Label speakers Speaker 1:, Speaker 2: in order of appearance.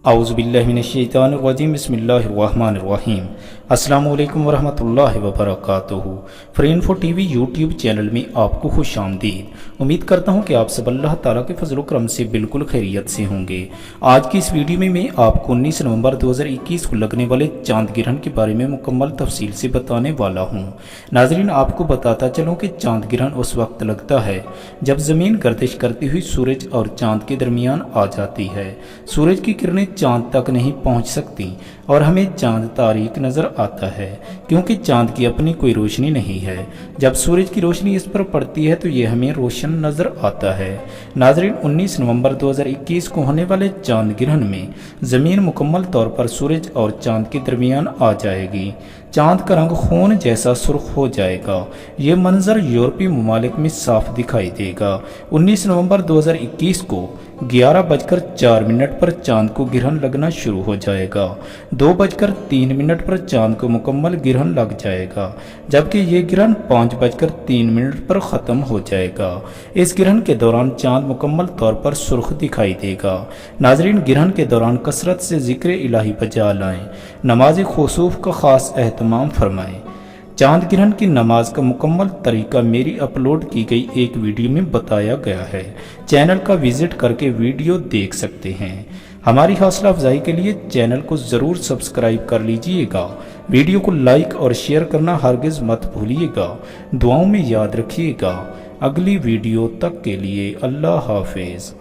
Speaker 1: औज़ुबिल्लाहिमिनश्शैतानिर्रजीम बिस्मिल्लाहिर्रहमानिर्रहीम। अस्सलामु अलैकुम वरहमतुल्लाहि वबरकातुहू। Friend for TV YouTube channel में आपको खुश आमदीद। उम्मीद करता हूँ कि आप सब अल्लाह ताला के फजल करम से बिल्कुल खैरियत से होंगे। आज की इस वीडियो में मैं आपको 19 नवंबर 2021 को लगने वाले चांद ग्रहण के बारे में मुकम्मल तफसील से बताने वाला हूँ। नाजरीन, आपको बताता चलूँ कि चांद ग्रहण उस वक्त लगता है जब ज़मीन गर्दिश करती हुई सूरज और चांद के दरमियान आ जाती है। सूरज की किरणें चांद तक नहीं पहुंच सकती और हमें चांद तारीक नजर आता है, क्योंकि चांद की अपनी कोई रोशनी नहीं है। जब सूरज की रोशनी इस पर पड़ती है तो ये हमें रोशन नजर आता है। नाजरीन, 19 नवंबर 2021 को होने वाले चांद ग्रहण में जमीन मुकम्मल तौर पर सूरज और चांद के दरमियान आ जाएगी। चांद का रंग खून जैसा सुर्ख हो जाएगा। ये मंजर यूरोपीय ममालिक में साफ दिखाई देगा। 19 नवंबर 2021 को 11:04 पर चांद को ग्रहण लगना शुरू हो जाएगा। 2:03 पर चांद को मुकम्मल ग्रहण लग जाएगा, जबकि ये ग्रहण 5:03 पर ख़त्म हो जाएगा। इस ग्रहण के दौरान चांद मुकम्मल तौर पर सुर्ख दिखाई देगा। नाजरीन, ग्रहण के दौरान कसरत से जिक्र इलाही बजा लाएं, नमाज खुसूफ का खास एहतमाम फरमाएं। चांद ग्रहण की नमाज का मुकम्मल तरीका मेरी अपलोड की गई एक वीडियो में बताया गया है। चैनल का विजिट करके वीडियो देख सकते हैं। हमारी हौसला अफजाई के लिए चैनल को ज़रूर सब्सक्राइब कर लीजिएगा। वीडियो को लाइक और शेयर करना हरगिज़ मत भूलिएगा। दुआओं में याद रखिएगा। अगली वीडियो तक के लिए अल्लाह हाफिज़।